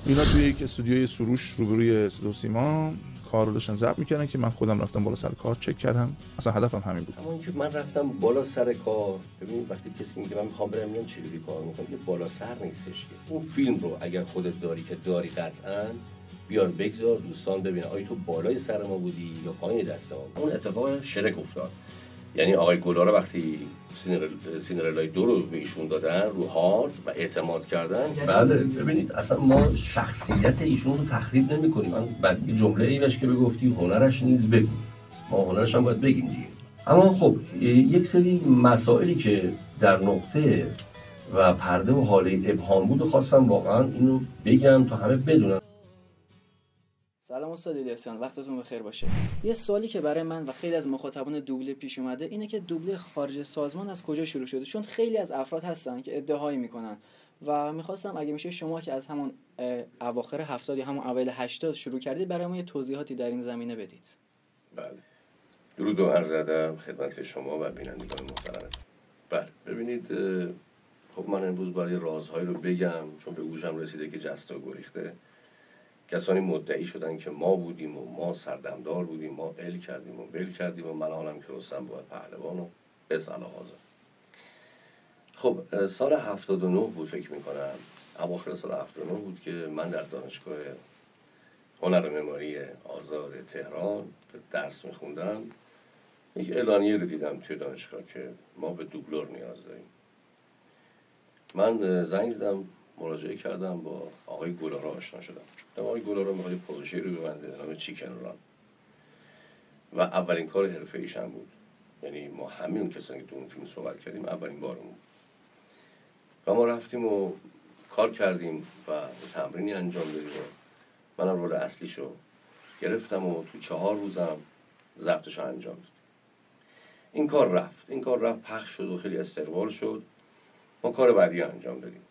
اینا توی یک استودیوی سروش روبروی صدا و سیما کار رو داشتن ضبط میکردن که من خودم رفتم بالا سر کار چک کردم. اصلا هدفم همین بود. اما اینکه من رفتم بالا سر کار، ببین وقتی کسی میگه من میخوام برم میگم چجوری کار میکنم، یه بالا سر نیستش که اون فیلم رو اگر خودت داری که داری قطعاً بیار بگذار دوستان ببینن آیا تو بالای سر ما بودی یا پایین دست ما. اون اتفاق شرک افتاد. یعنی آقای گلارا وقتی سینرلای 2 رو به ایشون دادن رو هارد و اعتماد کردن، بله ببینید اصلا ما شخصیت ایشون رو تخریب نمی‌کنیم. من بعد جمله ای بهش که بگفتی هنرش نیز بگو، ما هنرش هم باید بگیم دیگه. اما خب یک سری مسائلی که در نقطه و پرده و حاله ابهام بود و خواستم واقعا اینو بگم تا همه بدونن. سلام استاد الیاسیان، وقتتون بخیر باشه. یه سوالی که برای من و خیلی از مخاطبان دوبله پیش اومده اینه که دوبله خارج سازمان از کجا شروع شده؟ چون خیلی از افراد هستن که ادعایی میکنن و میخواستم اگه میشه شما که از همون اواخر 70 یا همون اوایل 80 شروع کردید برای ما یه توضیحاتی در این زمینه بدید. بله. درود و عرض ادب خدمت شما و بینندگان محترم. بله ببینید، خب من امروز باید رازهایی رو بگم چون به گوشم رسیده که جسته و گریخته. کسانی مدعی شدن که ما بودیم و ما سردمدار بودیم، ما ال کردیم و بل کردیم و من حالم که رستم بود پهلوان و بس الهازا. خب سال 79 بود فکر میکنم، اواخر سال 79 بود که من در دانشگاه هنر و معماری آزاد تهران درس میخوندم. یک اعلانیه رو دیدم توی دانشگاه که ما به دوبلور نیاز داریم. من زنگ زدم، مراجعه کردم، با آقای گلارا آشنا شدم. آقای گلارا میخواد پروژه رو ببنده نام چیکن ران و اولین کار حرفه ایشان بود. یعنی ما همین کسانی که تو اون فیلم صحبت کردیم اولین بارمون و ما رفتیم و کار کردیم و تمرینی انجام دادیم و منم رول اصلیشو گرفتم و تو 4 روزم ضبطشو انجام دادم. این کار رفت پخش شد و خیلی استقبال شد. ما کار بعدی انجام دادیم.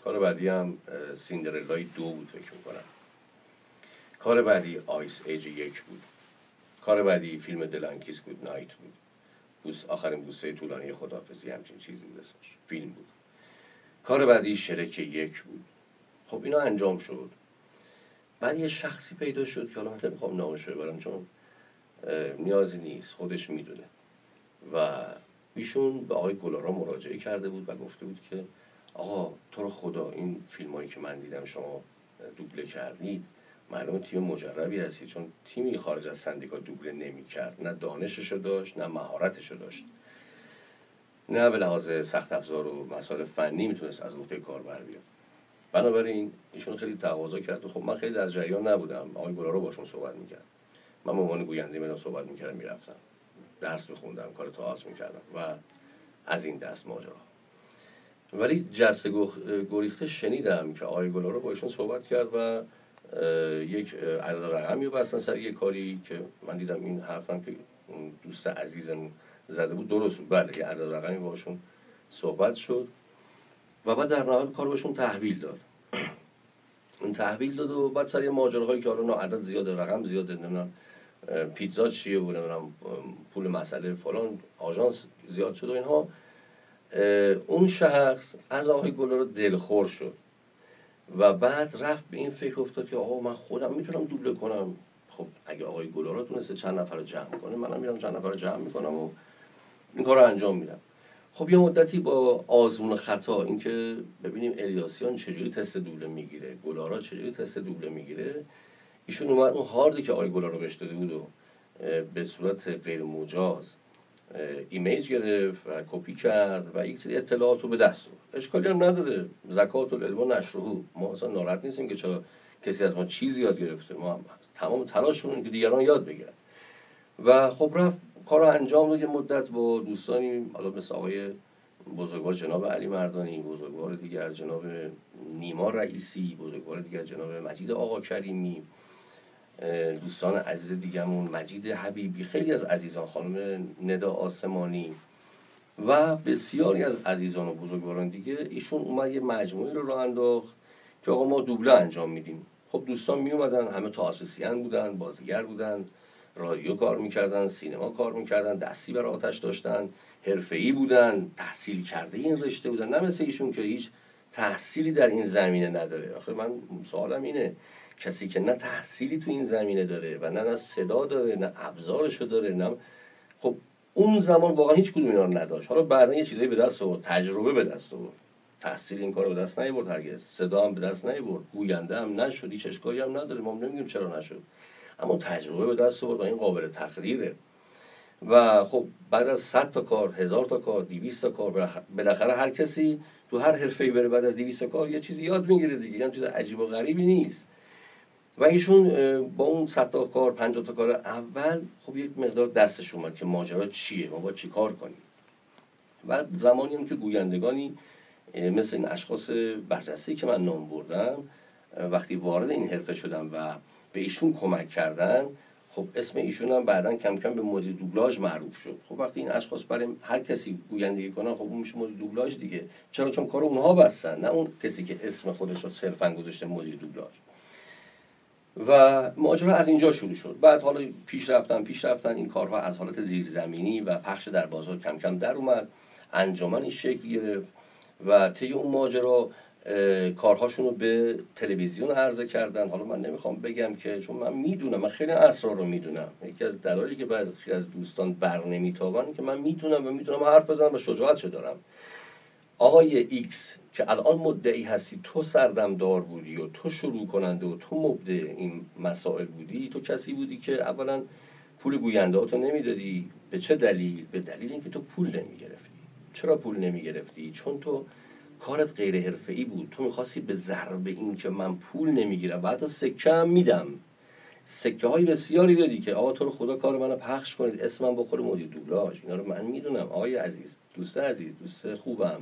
کار بعدی هم سیندرلای 2 بود فکر میکنم. کار بعدی آیس ایج 1 بود. کار بعدی فیلم دلانکیس گود نایت بود. آخرین بوسه طولانی خداحافظی همچین چیزی بود اسمش. فیلم بود. کار بعدی شرک 1 بود. خب اینا انجام شد. بعد یه شخصی پیدا شد که حالا من نمیخوام نامش ببرم چون نیازی نیست، خودش میدونه. و ایشون به آقای گلارا مراجعه کرده بود و گفته بود که آقا تو رو خدا این فیلمایی که من دیدم شما دوبله کردید، معلومه تیم مجربی هستی، چون تیمی خارج از سندیکا دوبله نمی کرد. نه دانششو داشت، نه مهارتشو داشت، نه به لحاظ سخت افزار و مسائل فنی میتونست از عهده کار بر بیاد. بنابراین ایشون خیلی تقاضا کرد و خب من خیلی در جریان نبودم. آقای گلارا باشون صحبت میکرد، من به عنوان گوینده میدم صحبت میکردم، میرفتم درس میخوندم، کار تئاتر میکردم و از این دست ماجرا. ولی جسته گریخته شنیدم که آقای گلارا با ایشون صحبت کرد و یک عدد رقمی رو بستن سر یک کاری که من دیدم این حرفم که اون دوست عزیزم زده بود درست بود. بله یه عدد رقمی باشون صحبت شد و بعد در نهایت کار بهشون تحویل داد. اون تحویل داد و بعد سر یه ماجراهایی که حالا عدد زیاده، رقم زیاده، نمیدونم پیتزا چیه و نمیدونم پول مسئله فلان آژانس زیاد شد و اینها، اون شخص از آقای گلارا دلخور شد و بعد رفت به این فکر افتاد که آقا من خودم میتونم دوبله کنم. خب اگه آقای گلارا تونسته چند نفر رو جمع کنه، منم میرم چند نفر رو جمع میکنم و این کار رو انجام میدم. خب یه مدتی با آزمون و خطا، اینکه ببینیم الیاسیان چجوری تست دوبله میگیره، گلارا چجوری تست دوبله میگیره، ایشون اومد اون هاردی که آقای گلارا بهش داده بود و به صورت غیر مجاز ایمیج گرفت و کپی کرد و یک سری اطلاعات رو به دست آورد. اشکالی هم نداره، زکات العلم نشره. ما اصلا ناراحت نیستیم که چرا کسی از ما چیزی یاد گرفته، ما تمام تلاشمون که دیگران یاد بگیرن. و خب رفت کار رو انجام داد. یه مدت با دوستانی حالا مثل آقای بزرگوار جناب علی مردانی، بزرگوار دیگر جناب نیما رئیسی، بزرگوار دیگر جناب مجید آقا کریمی، دوستان عزیز دیگمون مجید حبیبی، خیلی از عزیزان، خانم ندا آسمانی و بسیاری از عزیزان و بزرگواران دیگه، ایشون اومد یه مجموعه رو راه انداخت که آقا ما دوبله انجام میدیم. خب دوستان می اومدن، همه تئاتریسین بودن، بازیگر بودن، رادیو کار میکردن، سینما کار میکردن، دستی بر آتش داشتن، حرفه‌ای بودن، تحصیل کرده این رشته بودن، نه مثل ایشون که هیچ تحصیلی در این زمینه نداره. آخه من سوالم اینه، کسی که نه تحصیلی تو این زمینه داره و نه صدا داره نه ابزارشو داره، نه خب اون زمان واقعا هیچ کدوم اینا رو نداشت. حالا بعدا یه چیزایی به دست آورد، تجربه به دست آورد، تحصیل این کارو به دست نیاورد هرگز، صدا هم به دست نیاورد، گوینده هم نشد، هیچ اشکالی هم نداره، ما نمیگیم چرا نشد، اما تجربه به دست آورد و این قابل تقدیره. و خب بعد از 100 تا کار، 1000 تا کار، 200 تا کار، بالاخره هر کسی تو هر حرفه‌ای بره بعد از 200 تا کار یه چیزی یاد میگیره دیگه، یعنی چیز عجیب و غریبی نیست. و ایشون با اون 100 تا کار، 50 تا کار اول خب یک مقدار دستش اومد که ماجرا چیه، ما باید چی کار کنیم. و زمانی هم که گویندگانی مثل این اشخاص برجسته‌ای که من نام بردم وقتی وارد این حرفه شدن و به ایشون کمک کردن، خب اسم ایشون هم بعداً کم کم به مدیر دوبلاژ معروف شد. خب وقتی این اشخاص برای هر کسی گویندگی کنن، خب اون میشه مدیر دوبلاژ دیگه. چرا؟ چون کار اونها بستن، نه اون کسی که اسم خودش رو صرفاً گذاشته مدیر دوبلاژ. و ماجرا از اینجا شروع شد. بعد حالا پیش رفتن این کارها از حالت زیرزمینی و پخش در بازار کم کم در اومد، انجمنی شکل گرفت و طی اون ماجرا کارهاشون رو به تلویزیون عرضه کردن. حالا من نمیخوام بگم که، چون من میدونم، من خیلی اسرار رو میدونم. یکی از دلایلی که بعضی از دوستان بر نمیتابن که من میدونم و میتونم حرف بزنم و شجاعتشو دارم. آقای ایکس که الان مدعی هستی تو سردمدار بودی و تو شروع کننده و تو مبدع این مسائل بودی، تو کسی بودی که اولا پول گوینده هاتو نمیدادی. به چه دلیل؟ به دلیل اینکه تو پول نمیگرفتی. چرا پول نمیگرفتی؟ چون تو کارت غیر حرفه‌ای بود. تو می‌خواستی به ضرب این که من پول نمیگیرم و حتی سکه هم میدم، سکه های بسیاری دادی که آقا تو رو خدا کار منو پخش کنید، اسمم بخوره مدیر دوبلاژ. اینا رو من میدونم آقای عزیز، دوست عزیز، دوست خوبم.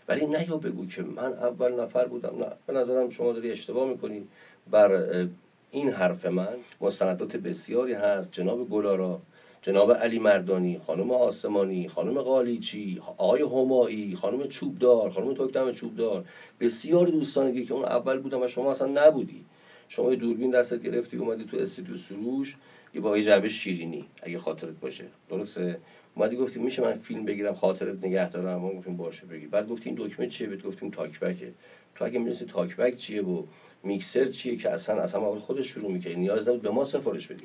ولی نه یا بگو که من اول نفر بودم. نه، به نظرم شما داری اشتباه میکنی. بر این حرف من مستندات بسیاری هست. جناب گلارا، جناب علی مردانی، خانم آسمانی، خانم قالیچی، آقای همایی، خانم چوبدار، خانم تکدم چوبدار، بسیاری دوستان دیگه که اون اول بودن و شما اصلا نبودی. شما یه دوربین دستت گرفتی اومدی تو استودیو سروش، یه با یه جعبه شیرینی اگه خاطرت باشه، درسته؟ اومدی گفتی میشه من فیلم بگیرم خاطرت نگه دارم؟ ما گفتیم باشه بگیر. بعد گفتی این دکمه چیه؟ بهت گفتیم تاک بکه. تو اگه می‌دونستی تاک بک چیه و میکسر چیه که اصلا اول خودش شروع می‌کنی، نیاز نبود به ما سفارش بدی.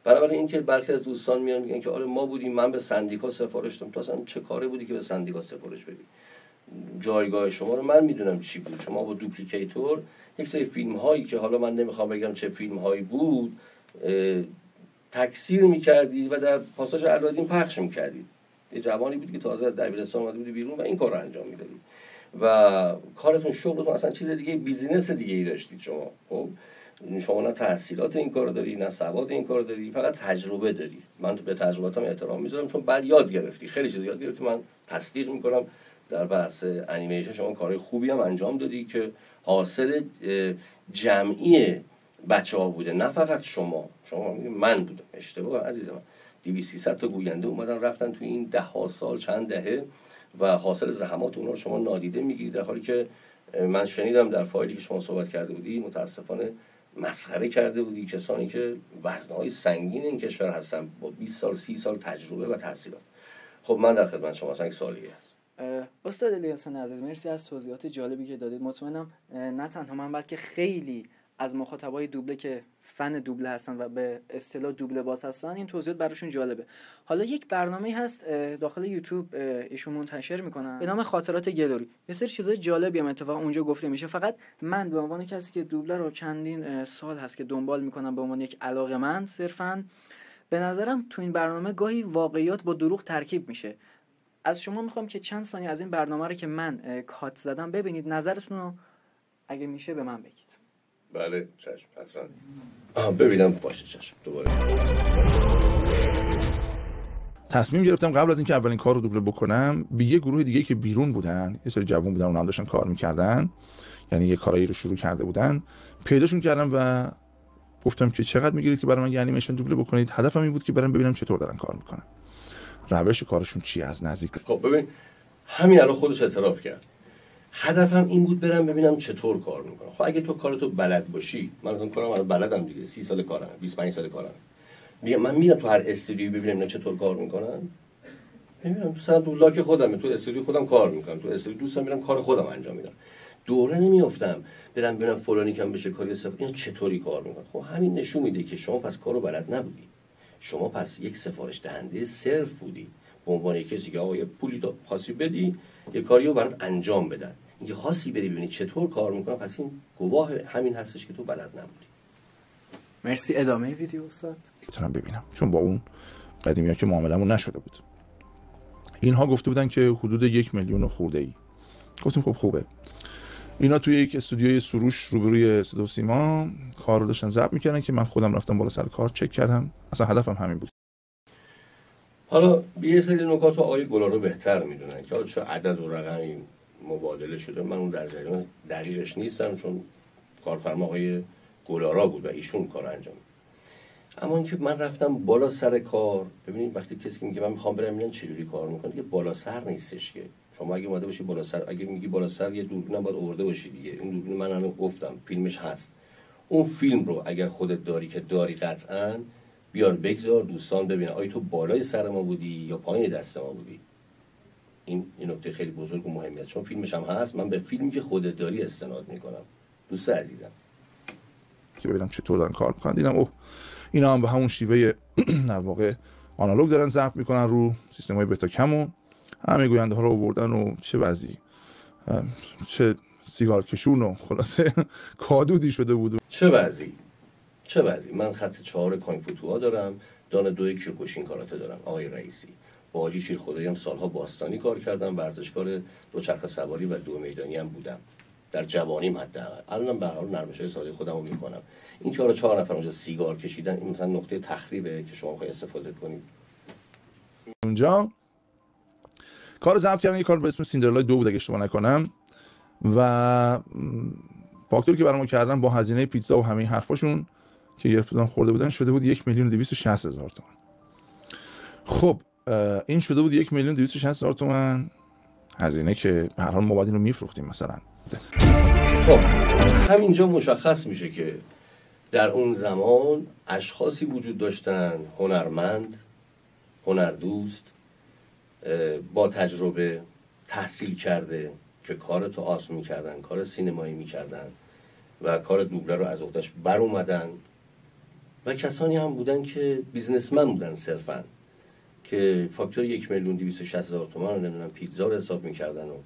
بنابراین این که برخی از دوستان میان میگن که آره ما بودیم، من به سندیکا سفارش دادم. تو اصلا چه کاری بودی که به سندیکا سفارش بدی؟ جایگاه شما رو من میدونم چی بود. شما با دوپلیکیتور یک سری فیلم هایی که حالا من نمیخوام بگم چه فیلم هایی بود تکثیر میکردید و در پاساژ علادین پخش میکردید. یه جوانی بود که تازه از دبیرستان اومده بود بیرون و این کار رو انجام میدادید و کارتون، شغلتون اصلا چیز دیگه، بیزینس دیگه ای داشتید شما. خب شما نه تحصیلات این کار داری، نه سواد این کار داری، فقط تجربه داری. من به تجربه‌ام احترام میذارم چون بعد یاد گرفتی، خیلی چیز یاد گرفتی. من تصدیق میکنم در بحث انیمیشن شما کارهای خوبی هم انجام دادی که حاصل جمعی بچه‌ها بوده، نه فقط شما. من بودم، اشتباه عزیز من. 200-300 تا گوینده اومدن رفتن تو این ده سال، چند دهه، و حاصل زحمات اونها رو شما نادیده میگیرید، در حالی که من شنیدم در فایلی که شما صحبت کرده بودی متاسفانه مسخره کرده بودی کسانی که وزنه‌های سنگین این کشور هستن با 20 سال 30 سال تجربه و تحصیلات. خب من در خدمت شما هستم. یک سوالی هست. استاد الیاس عزیز، مرسی از توضیحات جالبی که دادید. مطمئنم نه تنها من بلکه خیلی از مخاطبای دوبله که فن دوبله هستن و به اصطلاح دوبله باز هستن این توضیحات براشون جالبه. حالا یک برنامه‌ای هست داخل یوتیوب ایشون منتشر میکنن به نام خاطرات گلوری. یه سری چیزای جالبی هم اتفاقا اونجا گفته میشه. فقط من به عنوان کسی که دوبله رو چندین سال هست که دنبال میکنم به عنوان یک علاقه‌مند صرفاً، به نظرم تو این برنامه گاهی واقعیات با دروغ ترکیب میشه. از شما میخوام که چند ثانیه از این برنامه رو که من کات زدم ببینید، نظرتون رو اگه میشه به من بگید. بله چشم، حتما ببینم. باشه چشم. دوباره تصمیم گرفتم قبل از اینکه اولین کار رو دوبله بکنم به یه گروه دیگه که بیرون بودن، یه سری جوون بودن، اونها هم داشتن کار میکردن، یعنی یه کارایی رو شروع کرده بودن، پیداشون کردم و گفتم که چقدر میگیرید که برای من یه انیمیشن دوبله بکنید. هدفم این بود که برام ببینم چطور دارن کار میکنن، روش کارشون چی از نزدیک. خب ببین، همین الان خودش اعتراف کرد. هدفم این بود برم ببینم چطور کار میکنه. خب اگه تو کارتو بلد باشی، من اصلا کارم رو بلدم دیگه، 30 سال کارم، 25 سال کارم. من میرم تو هر استودیو ببینم اینا چطور کار میکنن. میبینم تو سر لاک خودم، تو استودیو خودم کار میکنم، تو استودیو دوستم میرم کار خودم انجام میدم. دوره نمیافتم برم ببینم فلانی کم بشه کاری این چطوری کار میکنه. خب همین نشون میده که شما پس کارو بلد نبودی، شما پس یک سفارش دهنده صرف بودی به عنوان کسی که آقا یه پولی خاصی بدی یه کاریو برات انجام بدن. اینکه خاصی بری ببینی چطور کار میکنه، پس این گواه همین هستش که تو بلد نبودی. مرسی. ادامه ویدیو استاد میتونم ببینم، چون با اون قدیمی‌ها که معاملمون نشده بود. اینها گفته بودن که حدود 1 میلیون خورده ای. گفتیم خب خوبه. اینا توی یک استودیوی سروش روبروی صدا و سیما کار رو داشتن ضبط میکردن که من خودم رفتم بالا سر کار چک کردم. اصلا هدفم همین بود. حالا یه سری نکات رو آقای گلارو بهتر میدونن که حالا چه عدد و رقمی مبادله شده، من اون در جریان دقیقش نیستم چون کارفرما آقای گلارا بود و ایشون کار انجام. اما اینکه من رفتم بالا سر کار، ببینید وقتی کسی میگه من میخوام برم ببینم چه جوری کار میکنه، دیگه بالا سر نیستش که شما اگه اومده باشی بالا سر، اگه میگی بالا سر یه دوربینم باید آورده باشی دیگه. این دوربین من الان گفتم فیلمش هست، اون فیلم رو اگر خودت داری که داری قطعاً بیار بگذار دوستان ببینن آیا تو بالای سر ما بودی یا پایین دست ما بودی. این نکته خیلی بزرگ و مهمه، چون فیلمش هم هست. من به فیلمی که خودت داری استناد میکنم دوست عزیزم که ببینم چطور دارن کار میکنن. دیدم اوه اینا هم به همون شیوه در واقع آنالوگ دارن ضبط میکنن رو سیستم‌های بتا کم و همه گوینده ها رو آوردن و چه وضعی، چه سیگار کشون و خلاصه کادودی شده بود. چه وضعی. من خط 4 کانفوتوها دارم، دانه 2 کیوکوشین کاراته دارم. آقای رئیسی با حاجی شیر خدایی هم سالها باستانی کار کردم، ورزشکار دوچرخه سواری و 2 میدانی هم بودم در جوانیم حداقل. الانم به هر حال نرمش‌های ساده خودمو میکنم. این که حالا 4 نفر اونجا سیگار کشیدن این مثلا نقطه تخریبه که شما بخواید استفاده کنید. اونجا کار ضبط کردن، یه کار به اسم سیندرلای 2 بود اگه اشتباه نکنم، و فاکتوری که برام کردن با هزینه پیتزا و همه این حرفاشون که گرفتن خورده بودن شده بود 1,260,000 تومان. خب این شده بود 1,260,000 تومان هزینه که به هر حال ما باید اینو میفروختیم مثلا. خب همینجا مشخص میشه که در اون زمان اشخاصی وجود داشتن، هنرمند، هنردوست، با تجربه، تحصیل کرده که کارتو آسون میکردن، کار سینمایی میکردن و کار دوبله رو از عهده‌اش بر اومدن، و کسانی هم بودن که بیزنسمن بودن صرفا که فاکتور 1,260,000 تومان رو نمیدونم پیتزا رو حساب میکردن و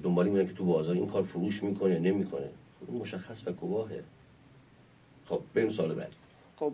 دنبالی میدن که تو بازار این کار فروش میکنه یا نمیکنه. خب مشخص و گواهه. خب بریم سوال بعدی. خب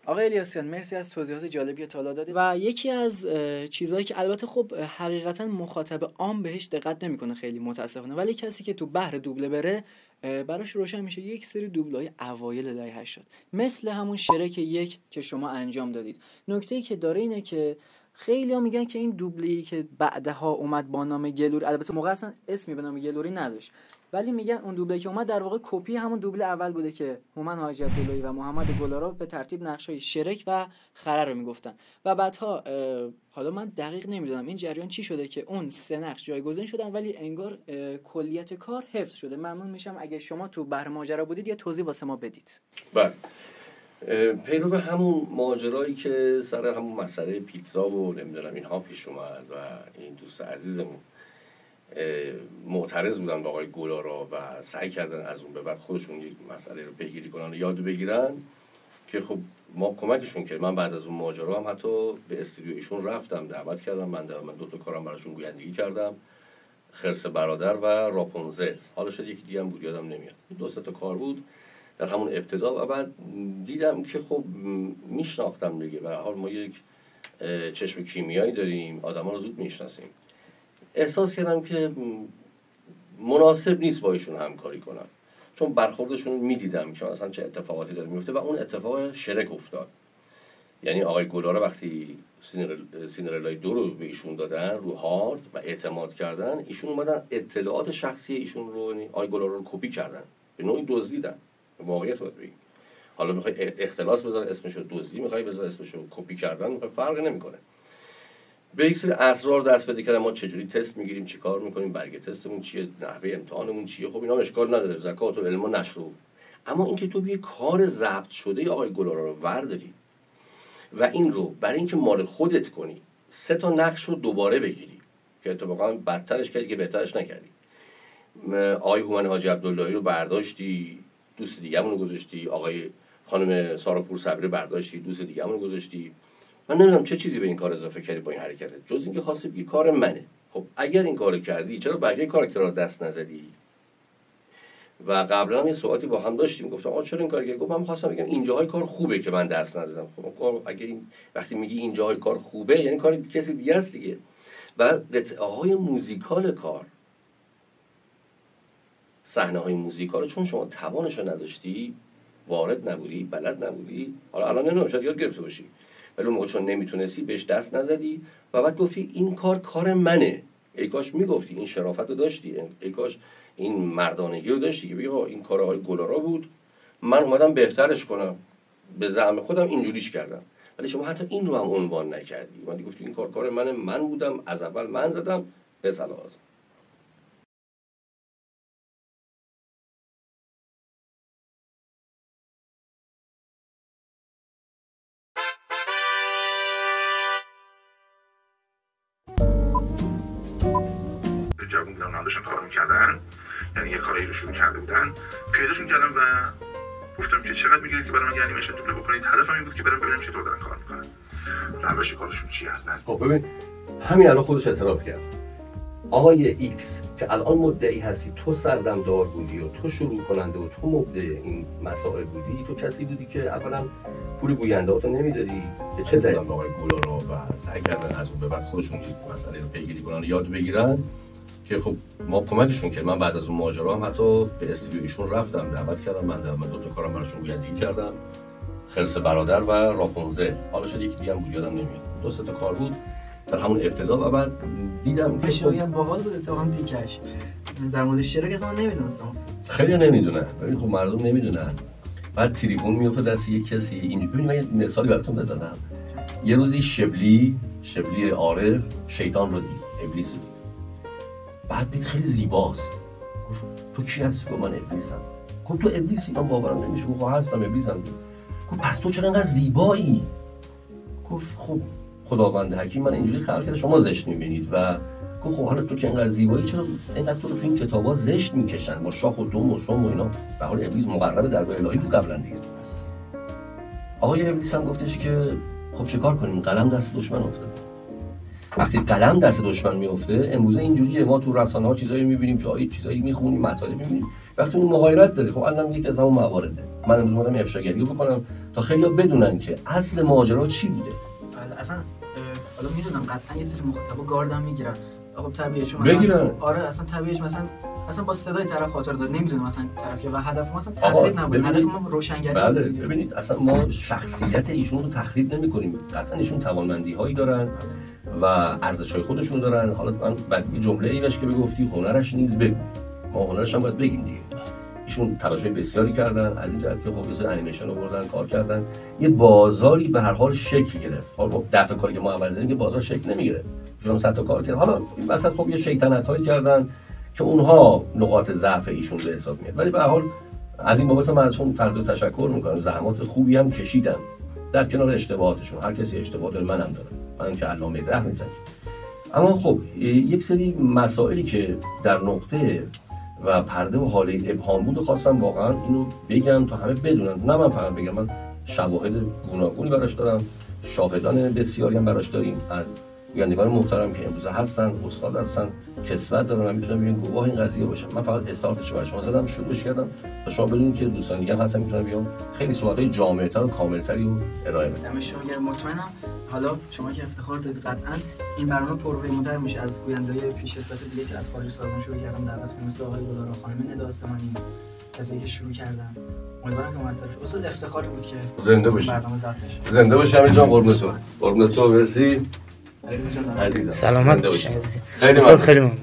آقای الیاسیان مرسی از توضیحات جالبی که تا حالا دادید. و یکی از چیزهایی که البته خب حقیقتا مخاطب عام بهش دقت نمیکنه خیلی متاسفانه، ولی کسی که تو بحر دوبله بره براش روشن میشه یک سری دوبله‌های اوایل دهه 80 مثل همون شرک 1 که شما انجام دادید. نکته‌ای که داره اینه که خیلی‌ها میگن که این دوبله‌ای که بعدها اومد با نام گلوری، البته موقع اصلا اسمی به نام گلوری نداشت، ولی میگن اون دوبله‌ای که اومد در واقع کپی همون دوبله اول بوده که هومن حاجی عبداللهی و محمد گلارا به ترتیب نقشای شرک و خره رو میگفتن و بعدها حالا من دقیق نمیدونم این جریان چی شده که اون 3 نقش جایگزین شدن ولی انگار کلیت کار حفظ شده. ممنون میشم اگه شما تو بحر ماجرا بودید یه توضیح واسه ما بدید. بله، پیرو همون ماجرایی که سر همون مسئله پیتزا و نمیدونم اینها پیش اومد و این دوست عزیزمون معترض بودن با آقای گلارا و سعی کردن از اون به بعد خودشون یک مسئله رو پیگیری کنن و یاد بگیرن که خب ما کمکشون کردیم. من بعد از اون ماجرا هم حتی به استودیو ایشون رفتم، دعوت کردم. من 2 تا کارم براشون گویندگی کردم، خرس برادر و راپونزل. حالا شد یکی دیگه هم بود یادم نمیاد. 2 تا کار بود در همون ابتدا و بعد دیدم که خب میشناختم دیگه. به هر حال ما یک چشم کیمیایی داریم، آدما رو زود میشناسیم. احساس کردم که مناسب نیست با ایشون همکاری کنم، چون برخوردشون میدیدم که اصلا چه اتفاقاتی داره میفته و اون اتفاق شرک افتاد. یعنی آقای گلارا وقتی سینرلای 2 رو به ایشون دادن رو هارد و اعتماد کردن، ایشون اومدن اطلاعات شخصی ایشون رو، آقای گلارا رو کپی کردن، به نوعی دزدیدن. واقعیت رو بگیم. حالا میخوای اختلاس بذار اسمشو دزدی، میخوای بذار اسمشو کپی کردن، میخوای فرقی نمیکنه. به یک سری اسرار دست پیدا کردن، ما چجوری تست میگیریم، چی کار میکنیم، برگه تستمون چیه، نحوه امتحانمون چیه. خب اینا اشکال نداره، زکات و علم و نشر. اما اینکه تو یه کار ضبط شده آقای گلارا رو ورداری و این رو برای اینکه مال خودت کنی 3 تا نقش رو دوباره بگیری که اتفاقا بدترش کردی که بهترش نکردی آقای هومن حاجی عبداللهی رو برداشتی دوست دیگه‌مون رو گذاشتی، آقای خانم سارا پورصبری برداشتی دوست دیگه‌مون رو گذاشتی. من نمیدونم چه چیزی به این کار اضافه کردی با این حرکتت، جز اینکه خواستی بگی کار منه. خب اگر این کارو کردی چرا بقیه کاراکترها رو دست نزدی؟ و قبلا یه صحبتی با هم داشتیم، گفتم آقا چرا این کارو کردی؟ گفتم من خواستم بگم اینجاهای کار خوبه که من دست نزدم. خب اگه این وقتی میگی اینجاهای کار خوبه یعنی کار کسی دیگه است دیگه. و قطعه‌های موزیکال کار، صحنه‌های موزیکال، چون شما توانش رو نداشتی، وارد نبودی، بلد نبودی، حالا الان نمیدونم شاید یاد گرفته باشی، ولی اون موقع چون نمیتونستی بهش دست نزدی و بعد گفتی این کار منه. ای کاش میگفتی، این شرافت رو داشتی، ای کاش این مردانگی رو داشتی که بگی این کار آقای گلارا بود، من اومدم بهترش کنم، به زعم خودم اینجوریش کردم. ولی شما حتی این رو هم عنوان نکردی، من گفتی این کار منه، من بودم، از اول من زدم، به صلاح. جوون بودن اونم داشتن کار میکردن، یعنی یه کارایی رو شروع کرده بودن، پیداشون کردم و گفتم که چقدر میگیرید که برای من انیمیشن دوبله بکنید. هدفم این بود که برم ببینم چطور دارن کار میکنن، روش کارشون چی هست. خب ببین همین الان خودش اعتراف کرد. آقای ایکس که الان مدعی هستی تو سردمدار بودی و تو شروع کننده و تو مبدع این مسائل بودی، تو کسی بودی که اولا پول گوینده‌هاتو نمیدادی که چه دلیل آقای گلارا و سعی کردن از اون به بعد خودشون این مسئله رو پیگیری کنن، یاد بگیرن که خب ما کمکشون کردیم. من بعد از اون ماجرا هم حتی به استودیو ایشون رفتم، دعوت کردم، من دو تا کارم براشون گویندگی کردم، خرس برادر و راپونزل، حالا شد یکی دیگه هم بود یادم نمیاد، 2 تا کار بود در همون ابتدا. و بعد دیدم پشویی هم باحال بود اتفاقا تیکش در مورد شعر که من نمیدونستم، خیلی نمیدونن. ببین خب مردم نمیدونن، بعد تریبون میفته دست یک کسی. این ببین من یه مثالی براتون بزنم. یه روزی شبلی عارف شیطان رو دید، ابلیس رو دید، بعد دید خیلی زیباست، گفت تو کی هستی؟ گفت من ابلیسم. گفت تو ابلیسی؟ من باورم نمیشه. گفت هستم ابلیسم. گفت پس تو چرا انقدر زیبایی؟ گفت خب خداوند حکیم من اینجوری خلق کرده، شما زشت می‌بینید. و گفت خب حالا تو که انقدر زیبایی چرا اینقدر تو رو تو این کتابا زشت می‌کشن با شاخ و دم و سم و اینا؟ به حال ابلیس مقرب درگاه الهی بود قبلا دیگه. آقای ابلیس هم گفتش که خب چه کار کنیم؟ قلم دست دشمن افتاد. وقتی قلم دست دشمن میفته، امروزه اینجوریه، ما تو رسانه‌ها چیزایی می‌بینیم، جایی چیزایی می‌خونیم، مطالب می‌بینیم، وقتی اون مغایرت داره. خب الان یکی از اون موارده. من امروز اومدم افشاگری بکنم تا خیلی‌ها بدونن که اصل ماجرا چی بوده. اصلا حالا میدونم قطعا یه سری مخاطبا گاردم میگیرن. خب طبیعیه چون مثلا بگیرن. آره اصلا طبیعیه، مثلا با صدای طرف خاطر داد، نمیدونم مثلا طرف و هدف ما مثلا تخریب نبود، هدف ما روشنگری. بله ببینید اصلا ما شخصیت ایشون رو تخریب نمی‌کنیم، قطعا ایشون توانمندی‌هایی دارن و ارزش‌های خودشون رو دارن. حالا من بعد یه جمله‌ای بهش که بگفتی هنرش نیز بگو، ما هنرش هم باید بگیم دیگه. ایشون تلاش‌های بسیاری کردن از این جهت که خب یه سری انیمیشن آوردن، کار کردن، یه بازاری به هر حال شکل گرفت. حالا 10 تا کاری که ما اول زدیم که بازار شکل نمیگیره، چون 100 تا کار کرد. حالا این وسط خب یه شیطنت‌هایی کردن که اونها نقاط ضعف ایشون به حساب میاد، ولی به هر حال از این بابت من ازشون تشکر میکنم. زحمات خوبی هم کشیدن در کنار اشتباهاتشون. هر کسی اشتباه داره، منم دارم، من که علامه ده نیستم. اما خب یک سری مسائلی که در نقطه و پرده و حاله ابهام بود خواستم واقعا اینو بگم تا همه بدونن. نه من فقط بگم، من شواهد گوناگونی براش دارم، شاهدان بسیاری هم براش داریم از گویندگان محترم که امروز هستن، استاد هستن، کسوت دارن، من میتونم بگم گواه این قضیه باشم. من فقط استارتش برای شما زدم، شروعش کردم تا شما بدونید که دوستان دیگه هم هستن میتونن بیان خیلی صحبت‌های جامع‌تر و کامل‌تری رو ارائه بدن. دم شما گرم. مطمئنم حالا شما که افتخار دارید قطعاً این برنامه پرپیمون‌تر میشه از گوینده‌های پیش اسات دیگه که از خارج سازمان شروع کردم، دعوت کنم مثل آقای گلارا، خانم ندا آسمانی، کسایی که شروع کردن. امیدوارم که موفق شد. استاد افتخاری بود که زنده باشی. برنامه ضبط بشه. زنده باشی امیر جان، قربون تو برسی. عزیزم سلامت باشی. استاد خیلی ممنون.